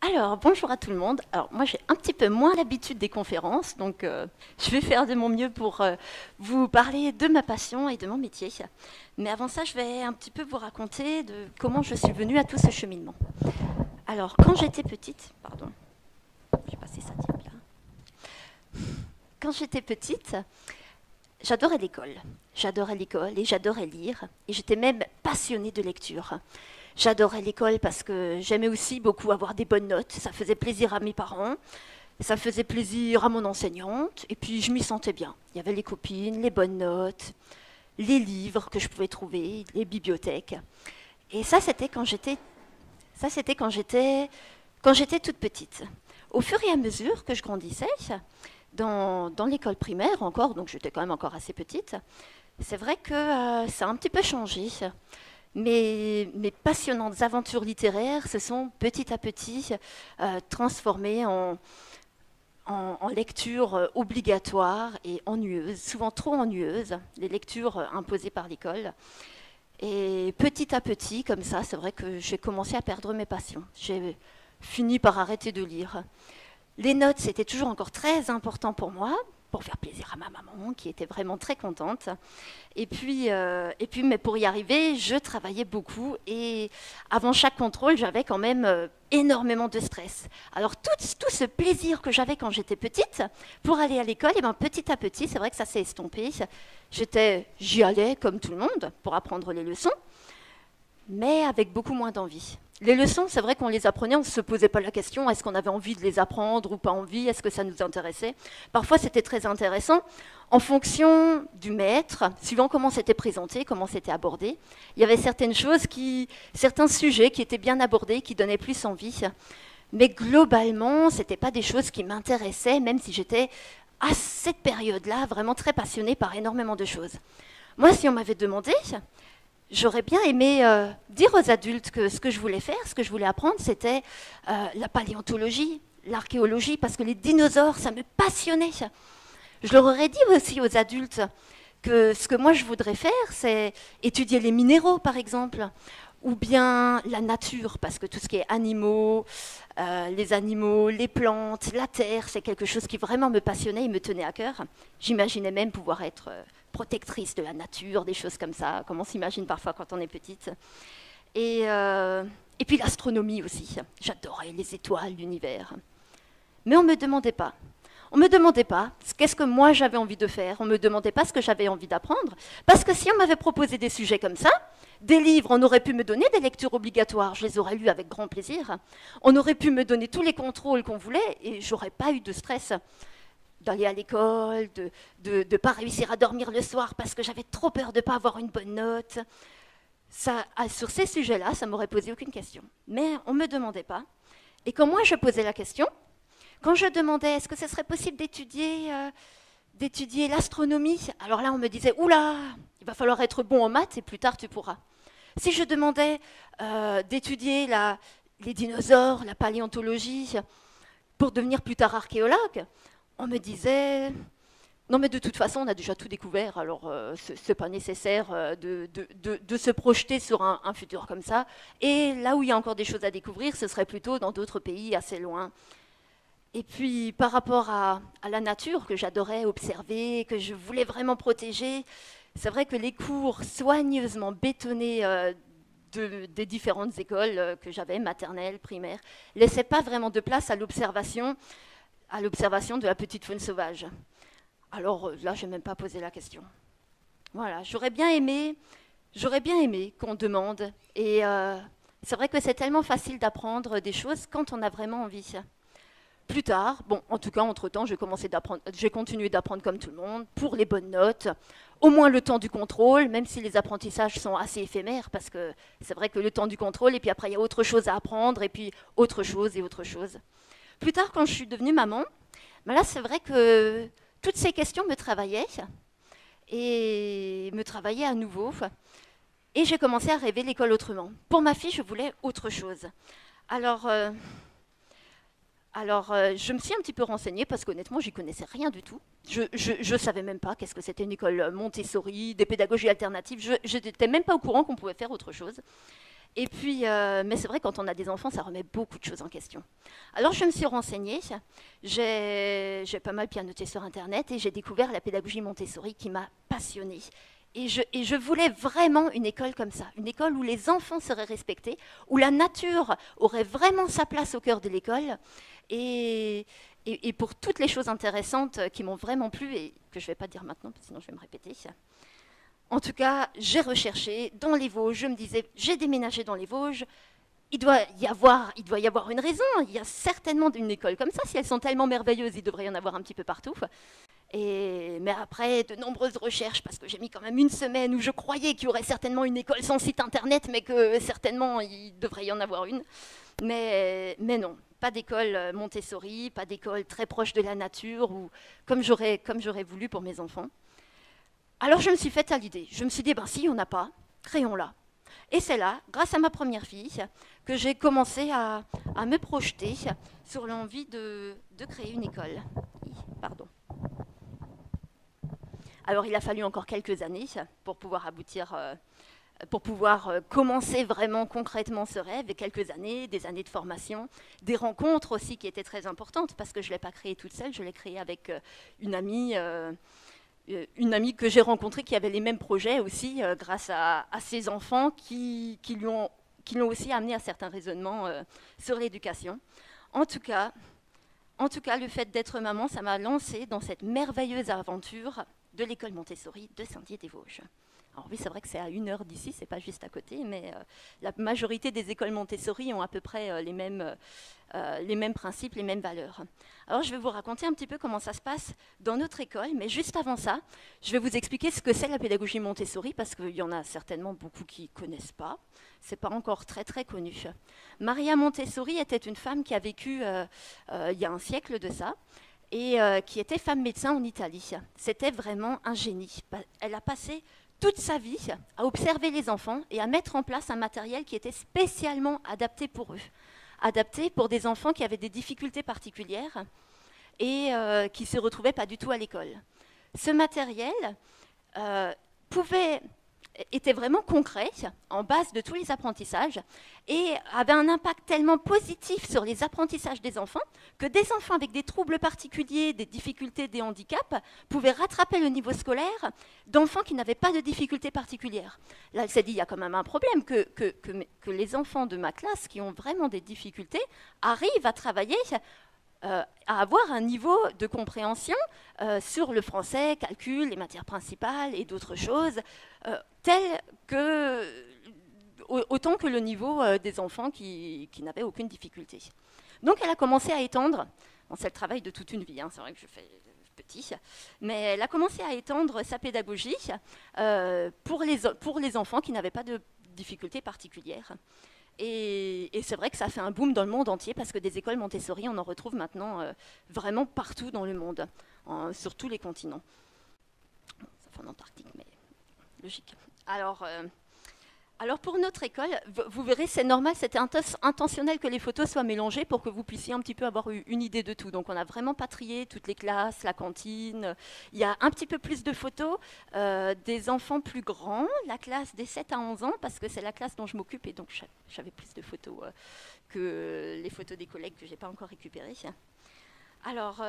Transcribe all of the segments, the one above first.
Alors, bonjour à tout le monde. Alors, moi, j'ai un petit peu moins l'habitude des conférences, donc je vais faire de mon mieux pour vous parler de ma passion et de mon métier. Mais avant ça, je vais un petit peu vous raconter de comment je suis venue à tout ce cheminement. Alors, quand j'étais petite, pardon, je vais passer ça tiens, là. Quand j'étais petite, j'adorais l'école. J'adorais l'école et j'adorais lire. Et j'étais même passionnée de lecture. J'adorais l'école parce que j'aimais aussi beaucoup avoir des bonnes notes. Ça faisait plaisir à mes parents, ça faisait plaisir à mon enseignante, et puis je m'y sentais bien. Il y avait les copines, les bonnes notes, les livres que je pouvais trouver, les bibliothèques. Et ça c'était quand j'étais toute petite. Au fur et à mesure que je grandissais, dans l'école primaire encore, donc j'étais quand même encore assez petite, c'est vrai que ça a un petit peu changé. Mes passionnantes aventures littéraires se sont petit à petit transformées en lectures obligatoires et ennuyeuses, souvent trop ennuyeuses, les lectures imposées par l'école. Et petit à petit, comme ça, c'est vrai que j'ai commencé à perdre mes passions. J'ai fini par arrêter de lire. Les notes, c'était toujours encore très important pour moi, pour faire plaisir à ma maman, qui était vraiment très contente. Et puis, mais pour y arriver, je travaillais beaucoup et avant chaque contrôle, j'avais quand même énormément de stress. Alors tout ce plaisir que j'avais quand j'étais petite pour aller à l'école, et ben, petit à petit, c'est vrai que ça s'est estompé. J'y allais comme tout le monde pour apprendre les leçons, mais avec beaucoup moins d'envie. Les leçons, c'est vrai qu'on les apprenait, on ne se posait pas la question, est-ce qu'on avait envie de les apprendre ou pas envie, est-ce que ça nous intéressait. Parfois, c'était très intéressant, en fonction du maître, suivant comment c'était présenté, comment c'était abordé. Il y avait certains sujets qui étaient bien abordés, qui donnaient plus envie. Mais globalement, ce n'étaient pas des choses qui m'intéressaient, même si j'étais, à cette période-là, vraiment très passionnée par énormément de choses. Moi, si on m'avait demandé, j'aurais bien aimé dire aux adultes que ce que je voulais faire, ce que je voulais apprendre, c'était la paléontologie, l'archéologie, parce que les dinosaures, ça me passionnait. Je leur aurais dit aussi aux adultes que ce que moi je voudrais faire, c'est étudier les minéraux, par exemple, ou bien la nature, parce que tout ce qui est animaux, les plantes, la terre, c'est quelque chose qui vraiment me passionnait et me tenait à cœur. J'imaginais même pouvoir être protectrice de la nature, des choses comme ça, comme on s'imagine parfois quand on est petite. Et puis l'astronomie aussi. J'adorais les étoiles, l'univers. Mais on ne me demandait pas. On ne me demandait pas qu'est-ce que moi j'avais envie de faire. On ne me demandait pas ce que j'avais envie d'apprendre. Parce que si on m'avait proposé des sujets comme ça, des livres, on aurait pu me donner des lectures obligatoires. Je les aurais lus avec grand plaisir. On aurait pu me donner tous les contrôles qu'on voulait et j'aurais pas eu de stress d'aller à l'école, de ne pas réussir à dormir le soir parce que j'avais trop peur de ne pas avoir une bonne note. Sur ces sujets-là, ça ne m'aurait posé aucune question. Mais on ne me demandait pas. Et quand moi je posais la question, quand je demandais est-ce que ce serait possible d'étudier l'astronomie, alors là on me disait oula, il va falloir être bon en maths et plus tard tu pourras. Si je demandais d'étudier les dinosaures, la paléontologie, pour devenir plus tard archéologue, on me disait non mais de toute façon on a déjà tout découvert, alors c'est pas nécessaire de se projeter sur un futur comme ça. Et là où il y a encore des choses à découvrir, ce serait plutôt dans d'autres pays assez loin. Et puis par rapport à la nature que j'adorais observer, que je voulais vraiment protéger, c'est vrai que les cours soigneusement bétonnés des différentes écoles que j'avais, maternelle, primaire, laissaient pas vraiment de place à l'observation de la petite faune sauvage. Alors là, je n'ai même pas posé la question. Voilà, j'aurais bien aimé qu'on demande. Et c'est vrai que c'est tellement facile d'apprendre des choses quand on a vraiment envie. Plus tard, bon, en tout cas, entre-temps, j'ai continué d'apprendre comme tout le monde, pour les bonnes notes, au moins le temps du contrôle, même si les apprentissages sont assez éphémères, parce que c'est vrai que le temps du contrôle, et puis après, il y a autre chose à apprendre, et puis autre chose et autre chose. Plus tard, quand je suis devenue maman, ben là, c'est vrai que toutes ces questions me travaillaient, et me travaillaient à nouveau, et j'ai commencé à rêver l'école autrement. Pour ma fille, je voulais autre chose. Alors, je me suis un petit peu renseignée parce qu'honnêtement, j'y connaissais rien du tout. Je savais même pas qu'est-ce que c'était une école Montessori, des pédagogies alternatives. Je n'étais même pas au courant qu'on pouvait faire autre chose. Et puis, mais c'est vrai, quand on a des enfants, ça remet beaucoup de choses en question. Alors, je me suis renseignée, j'ai pas mal pianoté sur Internet et j'ai découvert la pédagogie Montessori qui m'a passionnée. Et je voulais vraiment une école comme ça, une école où les enfants seraient respectés, où la nature aurait vraiment sa place au cœur de l'école. Et pour toutes les choses intéressantes qui m'ont vraiment plu et que je ne vais pas dire maintenant, sinon je vais me répéter. En tout cas, j'ai recherché dans les Vosges, je me disais, j'ai déménagé dans les Vosges, il doit y avoir une raison, il y a certainement une école comme ça, si elles sont tellement merveilleuses, il devrait y en avoir un petit peu partout. Mais après de nombreuses recherches, parce que j'ai mis quand même une semaine où je croyais qu'il y aurait certainement une école sans site internet, mais que certainement il devrait y en avoir une. Mais non, pas d'école Montessori, pas d'école très proche de la nature, ou comme j'aurais voulu pour mes enfants. Alors je me suis faite à l'idée. Je me suis dit, ben si, on n'a pas, créons-la. Et c'est là, grâce à ma première fille, que j'ai commencé à me projeter sur l'envie de créer une école. Pardon. Alors il a fallu encore quelques années pour pouvoir aboutir, pour pouvoir commencer vraiment concrètement ce rêve, et quelques années, des années de formation, des rencontres aussi qui étaient très importantes, parce que je ne l'ai pas créée toute seule, je l'ai créée avec une amie que j'ai rencontrée qui avait les mêmes projets aussi, grâce à ses enfants qui l'ont aussi amené à certains raisonnements sur l'éducation. En tout cas, le fait d'être maman, ça m'a lancée dans cette merveilleuse aventure de l'école Montessori de Saint-Dié-des-Vosges. Alors oui, c'est vrai que c'est à 1 heure d'ici, c'est pas juste à côté, mais la majorité des écoles Montessori ont à peu près les mêmes principes, les mêmes valeurs. Alors je vais vous raconter un petit peu comment ça se passe dans notre école, mais juste avant ça, je vais vous expliquer ce que c'est la pédagogie Montessori, parce qu'il y en a certainement beaucoup qui ne connaissent pas. C'est pas encore très très connu. Maria Montessori était une femme qui a vécu il y a un siècle de ça, et qui était femme médecin en Italie. C'était vraiment un génie. Elle a passé toute sa vie à observer les enfants et à mettre en place un matériel qui était spécialement adapté pour eux, adapté pour des enfants qui avaient des difficultés particulières et qui ne se retrouvaient pas du tout à l'école. Ce matériel était vraiment concret, en base de tous les apprentissages, et avait un impact tellement positif sur les apprentissages des enfants que des enfants avec des troubles particuliers, des difficultés, des handicaps, pouvaient rattraper le niveau scolaire d'enfants qui n'avaient pas de difficultés particulières. Là, elle s'est dit, il y a quand même un problème, que les enfants de ma classe qui ont vraiment des difficultés arrivent à travailler à avoir un niveau de compréhension sur le français, calcul, les matières principales et d'autres choses, autant que le niveau des enfants qui n'avaient aucune difficulté. Donc elle a commencé à étendre, bon, c'est le travail de toute une vie, hein, c'est vrai que je fais petit, mais elle a commencé à étendre sa pédagogie pour les enfants qui n'avaient pas de difficultés particulières. Et c'est vrai que ça fait un boom dans le monde entier, parce que des écoles Montessori, on en retrouve maintenant vraiment partout dans le monde, sur tous les continents. Sauf en Antarctique, mais logique. Alors pour notre école, vous verrez, c'est normal, c'était intentionnel que les photos soient mélangées pour que vous puissiez un petit peu avoir une idée de tout. Donc on n'a vraiment pas trié toutes les classes, la cantine. Il y a un petit peu plus de photos des enfants plus grands, la classe des 7 à 11 ans, parce que c'est la classe dont je m'occupe, et donc j'avais plus de photos que les photos des collègues que je n'ai pas encore récupérées. Alors,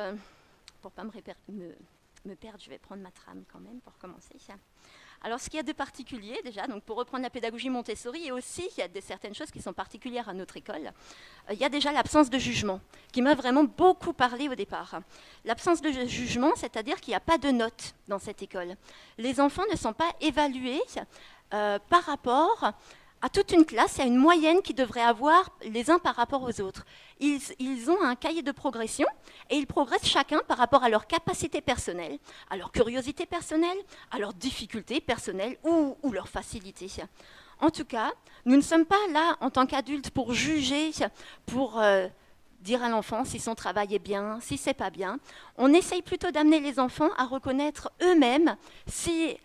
pour ne pas me perdre, je vais prendre ma trame quand même pour commencer. Alors, ce qu'il y a de particulier, déjà, donc pour reprendre la pédagogie Montessori, et aussi, il y a certaines choses qui sont particulières à notre école. Il y a déjà l'absence de jugement, qui m'a vraiment beaucoup parlé au départ. L'absence de jugement, c'est-à-dire qu'il n'y a pas de notes dans cette école. Les enfants ne sont pas évalués par rapport à toute une classe. Il y a une moyenne qu'ils devraient avoir les uns par rapport aux autres. Ils ont un cahier de progression et ils progressent chacun par rapport à leur capacité personnelle, à leur curiosité personnelle, à leurs difficultés personnelles ou leur facilité. En tout cas, nous ne sommes pas là en tant qu'adultes pour juger, pour dire à l'enfant si son travail est bien, si c'est pas bien. On essaye plutôt d'amener les enfants à reconnaître eux-mêmes si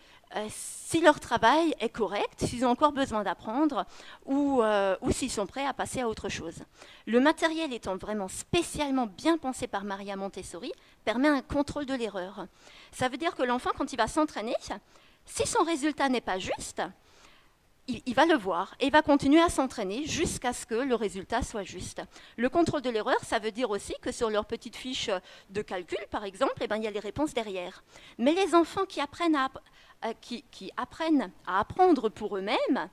leur travail est correct, s'ils ont encore besoin d'apprendre ou s'ils sont prêts à passer à autre chose. Le matériel étant vraiment spécialement bien pensé par Maria Montessori, permet un contrôle de l'erreur. Ça veut dire que l'enfant, quand il va s'entraîner, si son résultat n'est pas juste, il va le voir et il va continuer à s'entraîner jusqu'à ce que le résultat soit juste. Le contrôle de l'erreur, ça veut dire aussi que sur leur petite fiche de calcul, par exemple, eh ben, il y a les réponses derrière. Mais les enfants qui apprennent à apprendre pour eux-mêmes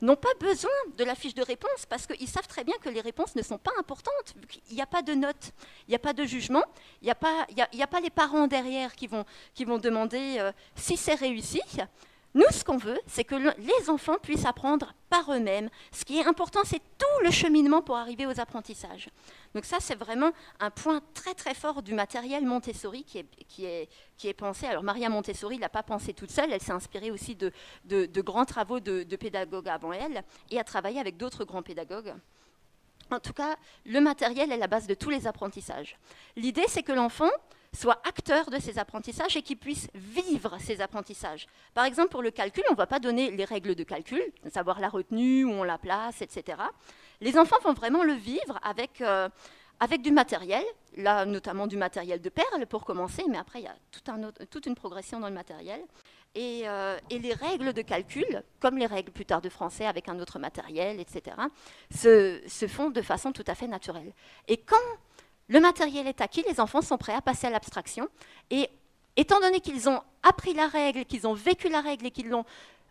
n'ont pas besoin de la fiche de réponse parce qu'ils savent très bien que les réponses ne sont pas importantes. Il n'y a pas de notes, il n'y a pas de jugement, il n'y a pas les parents derrière qui vont demander si c'est réussi. Nous, ce qu'on veut, c'est que les enfants puissent apprendre par eux-mêmes. Ce qui est important, c'est tout le cheminement pour arriver aux apprentissages. Donc ça, c'est vraiment un point très très fort du matériel Montessori qui est pensé. Alors Maria Montessori ne l'a pas pensé toute seule, elle s'est inspirée aussi de grands travaux de pédagogues avant elle et a travaillé avec d'autres grands pédagogues. En tout cas, le matériel est la base de tous les apprentissages. L'idée, c'est que l'enfant soit acteur de ses apprentissages et qu'il puisse vivre ses apprentissages. Par exemple, pour le calcul, on ne va pas donner les règles de calcul, savoir la retenue, où on la place, etc. Les enfants vont vraiment le vivre avec du matériel, là notamment du matériel de perles pour commencer, mais après il y a toute une progression dans le matériel. Et les règles de calcul, comme les règles plus tard de français avec un autre matériel, etc., se font de façon tout à fait naturelle. Et quand le matériel est acquis, les enfants sont prêts à passer à l'abstraction. Et étant donné qu'ils ont appris la règle, qu'ils ont vécu la règle et qu'ils l'ont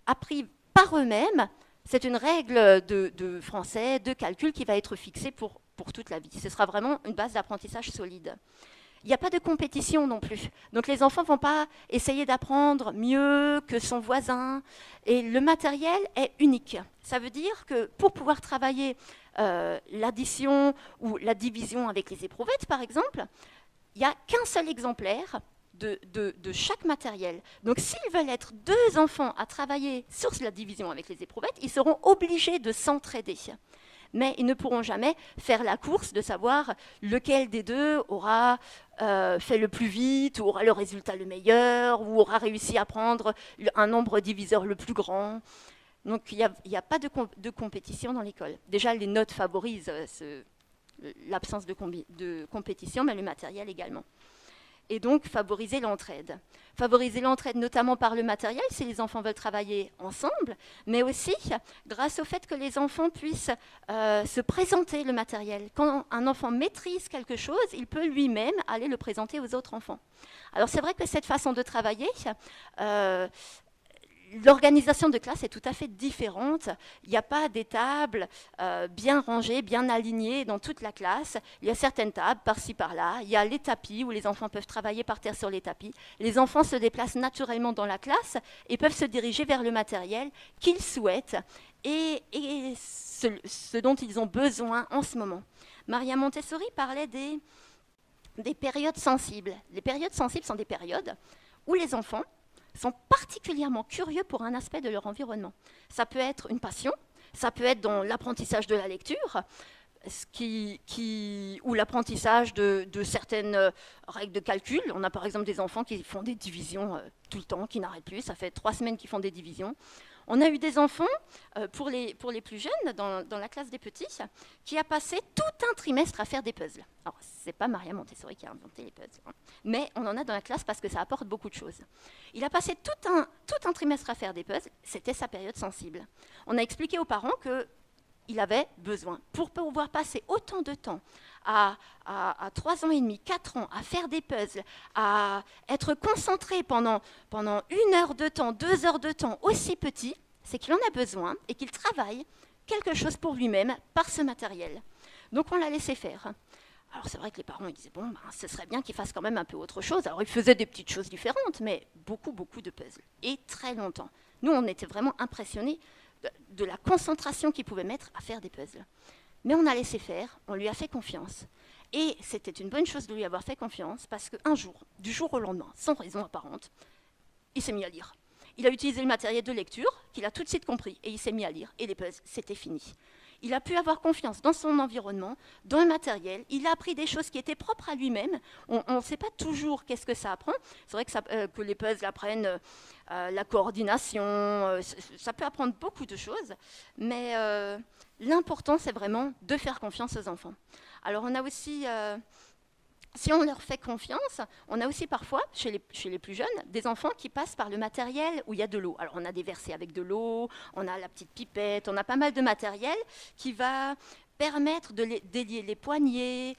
appris par eux-mêmes, c'est une règle de français, de calcul qui va être fixée pour toute la vie. Ce sera vraiment une base d'apprentissage solide. Il n'y a pas de compétition non plus. Donc les enfants ne vont pas essayer d'apprendre mieux que son voisin. Et le matériel est unique. Ça veut dire que pour pouvoir travailler l'addition ou la division avec les éprouvettes, par exemple, il n'y a qu'un seul exemplaire de chaque matériel. Donc s'ils veulent être deux enfants à travailler sur la division avec les éprouvettes, ils seront obligés de s'entraider. Mais ils ne pourront jamais faire la course de savoir lequel des deux aura fait le plus vite, ou aura le résultat le meilleur, ou aura réussi à prendre un nombre diviseur le plus grand. Donc il n'y a pas de compétition dans l'école. Déjà, les notes favorisent l'absence de compétition, mais le matériel également. Et donc favoriser l'entraide. Favoriser l'entraide notamment par le matériel, si les enfants veulent travailler ensemble, mais aussi grâce au fait que les enfants puissent se présenter le matériel. Quand un enfant maîtrise quelque chose, il peut lui-même aller le présenter aux autres enfants. Alors c'est vrai que cette façon de travailler, l'organisation de classe est tout à fait différente. Il n'y a pas des tables bien rangées, bien alignées dans toute la classe. Il y a certaines tables par-ci, par-là. Il y a les tapis où les enfants peuvent travailler par terre sur les tapis. Les enfants se déplacent naturellement dans la classe et peuvent se diriger vers le matériel qu'ils souhaitent et ce dont ils ont besoin en ce moment. Maria Montessori parlait des périodes sensibles. Les périodes sensibles sont des périodes où les enfants sont particulièrement curieux pour un aspect de leur environnement. Ça peut être une passion, ça peut être dans l'apprentissage de la lecture, ou l'apprentissage de certaines règles de calcul. On a par exemple des enfants qui font des divisions tout le temps, qui n'arrêtent plus. Ça fait 3 semaines qu'ils font des divisions. On a eu des enfants, pour les plus jeunes, dans la classe des petits, qui a passé tout un trimestre à faire des puzzles. Alors, ce n'est pas Maria Montessori qui a inventé les puzzles, hein, mais on en a dans la classe parce que ça apporte beaucoup de choses. Il a passé tout un trimestre à faire des puzzles, c'était sa période sensible. On a expliqué aux parents qu'il avait besoin, pour pouvoir passer autant de temps à 3 ans et demi, 4 ans, à faire des puzzles, à être concentré pendant 1 heure de temps, 2 heures de temps aussi petit, c'est qu'il en a besoin et qu'il travaille quelque chose pour lui-même par ce matériel. Donc on l'a laissé faire. Alors c'est vrai que les parents ils disaient, bon, ce serait bien qu'il fasse quand même un peu autre chose. Alors ils faisaient des petites choses différentes, mais beaucoup de puzzles, et très longtemps. Nous, on était vraiment impressionnés de la concentration qu'il pouvait mettre à faire des puzzles. Mais on a laissé faire, on lui a fait confiance. Et c'était une bonne chose de lui avoir fait confiance, parce qu'un jour, du jour au lendemain, sans raison apparente, il s'est mis à lire. Il a utilisé le matériel de lecture, qu'il a tout de suite compris, et il s'est mis à lire. Et les puzzles, c'était fini. Il a pu avoir confiance dans son environnement, dans le matériel. Il a appris des choses qui étaient propres à lui-même. On ne sait pas toujours qu'est-ce que ça apprend. C'est vrai que les puzzles apprennent la coordination. Ça peut apprendre beaucoup de choses. Mais l'important, c'est vraiment de faire confiance aux enfants. Alors, on a aussi si on leur fait confiance, on a aussi parfois, chez les plus jeunes, des enfants qui passent par le matériel où il y a de l'eau. Alors on a des versets avec de l'eau, on a la petite pipette, on a pas mal de matériel qui va permettre de délier les poignets,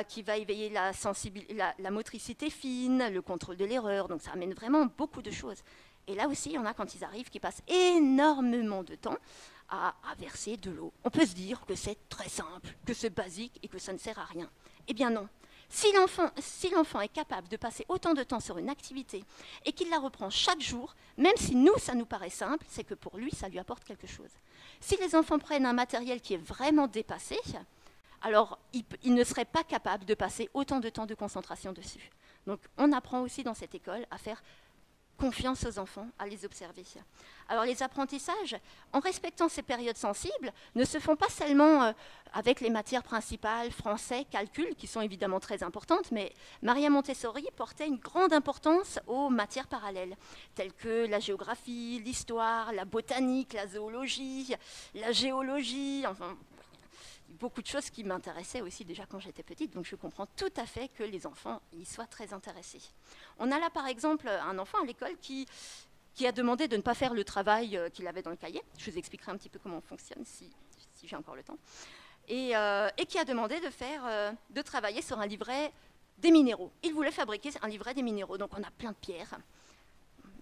qui va éveiller la motricité fine, le contrôle de l'erreur. Donc ça amène vraiment beaucoup de choses. Et là aussi, il y en a quand ils arrivent qui passent énormément de temps à verser de l'eau. On peut se dire que c'est très simple, que c'est basique et que ça ne sert à rien. Eh bien non. Si l'enfant est capable de passer autant de temps sur une activité et qu'il la reprend chaque jour, même si nous, ça nous paraît simple, c'est que pour lui, ça lui apporte quelque chose. Si les enfants prennent un matériel qui est vraiment dépassé, alors ils ne seraient pas capables de passer autant de temps de concentration dessus. Donc on apprend aussi dans cette école à faire confiance aux enfants, à les observer. Alors les apprentissages, en respectant ces périodes sensibles, ne se font pas seulement avec les matières principales, français, calcul, qui sont évidemment très importantes, mais Maria Montessori portait une grande importance aux matières parallèles, telles que la géographie, l'histoire, la botanique, la zoologie, la géologie, enfin beaucoup de choses qui m'intéressaient aussi déjà quand j'étais petite, donc je comprends tout à fait que les enfants y soient très intéressés. On a là par exemple un enfant à l'école qui a demandé de ne pas faire le travail qu'il avait dans le cahier. Je vous expliquerai un petit peu comment on fonctionne si j'ai encore le temps. Et qui a demandé de travailler sur un livret des minéraux. Il voulait fabriquer un livret des minéraux, donc on a plein de pierres.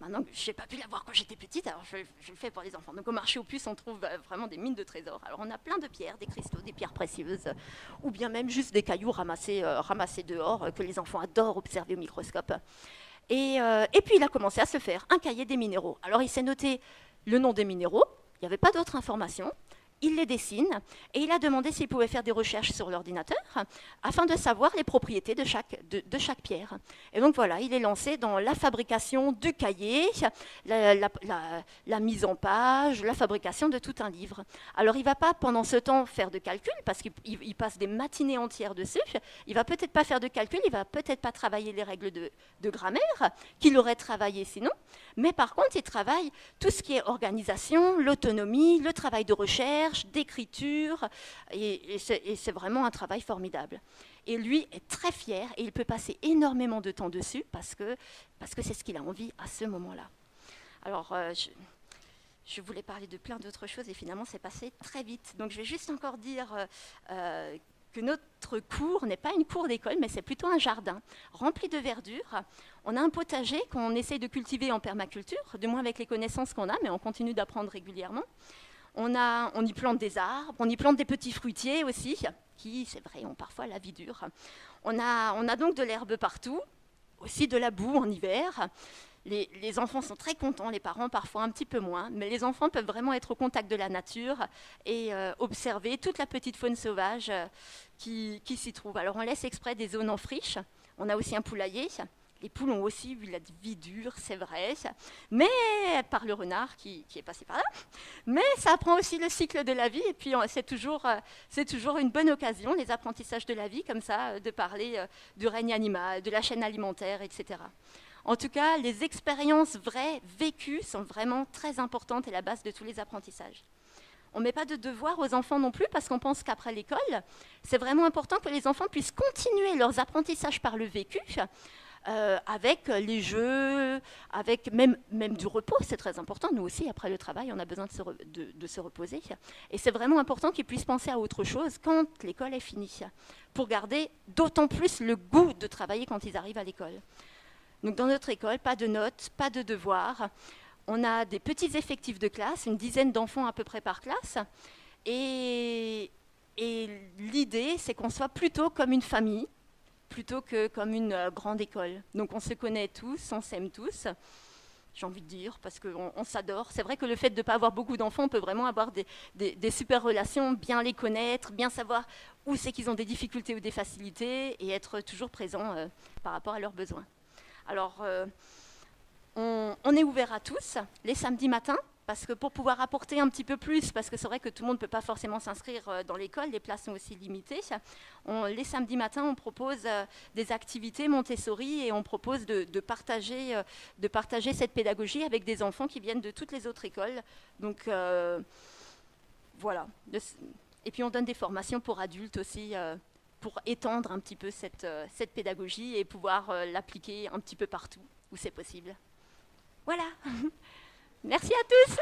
Maintenant, je n'ai pas pu l'avoir quand j'étais petite, alors je le fais pour les enfants. Donc au marché aux puces, on trouve vraiment des mines de trésors. Alors on a plein de pierres, des cristaux, des pierres précieuses, ou bien même juste des cailloux ramassés dehors, que les enfants adorent observer au microscope. Et puis il a commencé à se faire un cahier des minéraux. Alors il s'est noté le nom des minéraux, il n'y avait pas d'autres informations. Il les dessine et il a demandé s'il pouvait faire des recherches sur l'ordinateur afin de savoir les propriétés de chaque pierre. Et donc voilà, il est lancé dans la fabrication du cahier, la mise en page, la fabrication de tout un livre. Alors il ne va pas pendant ce temps faire de calcul parce qu'il passe des matinées entières dessus. Il ne va peut-être pas faire de calcul, il ne va peut-être pas travailler les règles de grammaire qu'il aurait travaillé sinon. Mais par contre, il travaille tout ce qui est organisation, l'autonomie, le travail de recherche, d'écriture, et c'est vraiment un travail formidable. Et lui est très fier et il peut passer énormément de temps dessus parce que c'est ce qu'il a envie à ce moment-là. Alors, je voulais parler de plein d'autres choses et finalement c'est passé très vite. Donc je vais juste encore dire que notre cour n'est pas une cour d'école, mais c'est plutôt un jardin rempli de verdure. On a un potager qu'on essaye de cultiver en permaculture, du moins avec les connaissances qu'on a, mais on continue d'apprendre régulièrement. On y plante des arbres, on y plante des petits fruitiers aussi, qui, c'est vrai, ont parfois la vie dure. On a donc de l'herbe partout, aussi de la boue en hiver. Les enfants sont très contents, les parents parfois un petit peu moins, mais les enfants peuvent vraiment être au contact de la nature et observer toute la petite faune sauvage qui s'y trouve. Alors on laisse exprès des zones en friche, on a aussi un poulailler. Les poules ont aussi vu la vie dure, c'est vrai, mais par le renard qui est passé par là. Mais ça apprend aussi le cycle de la vie, et puis c'est toujours une bonne occasion, les apprentissages de la vie, comme ça, de parler du règne animal, de la chaîne alimentaire, etc. En tout cas, les expériences vraies, vécues, sont vraiment très importantes et la base de tous les apprentissages. On ne met pas de devoirs aux enfants non plus, parce qu'on pense qu'après l'école, c'est vraiment important que les enfants puissent continuer leurs apprentissages par le vécu, avec les jeux, avec même du repos, c'est très important. Nous aussi, après le travail, on a besoin de se reposer. Et c'est vraiment important qu'ils puissent penser à autre chose quand l'école est finie, pour garder d'autant plus le goût de travailler quand ils arrivent à l'école. Donc dans notre école, pas de notes, pas de devoirs. On a des petits effectifs de classe, une dizaine d'enfants à peu près par classe. Et l'idée, c'est qu'on soit plutôt comme une famille, plutôt que comme une grande école. Donc on se connaît tous, on s'aime tous, j'ai envie de dire, parce qu'on s'adore. C'est vrai que le fait de ne pas avoir beaucoup d'enfants, on peut vraiment avoir des super relations, bien les connaître, bien savoir où c'est qu'ils ont des difficultés ou des facilités, et être toujours présent par rapport à leurs besoins. Alors, on est ouvert à tous, les samedis matins, parce que pour pouvoir apporter un petit peu plus, parce que c'est vrai que tout le monde ne peut pas forcément s'inscrire dans l'école, les places sont aussi limitées. Les samedis matins, on propose des activités Montessori et on propose de partager cette pédagogie avec des enfants qui viennent de toutes les autres écoles. Donc voilà. Et puis on donne des formations pour adultes aussi pour étendre un petit peu cette pédagogie et pouvoir l'appliquer un petit peu partout où c'est possible. Voilà. Merci à tous.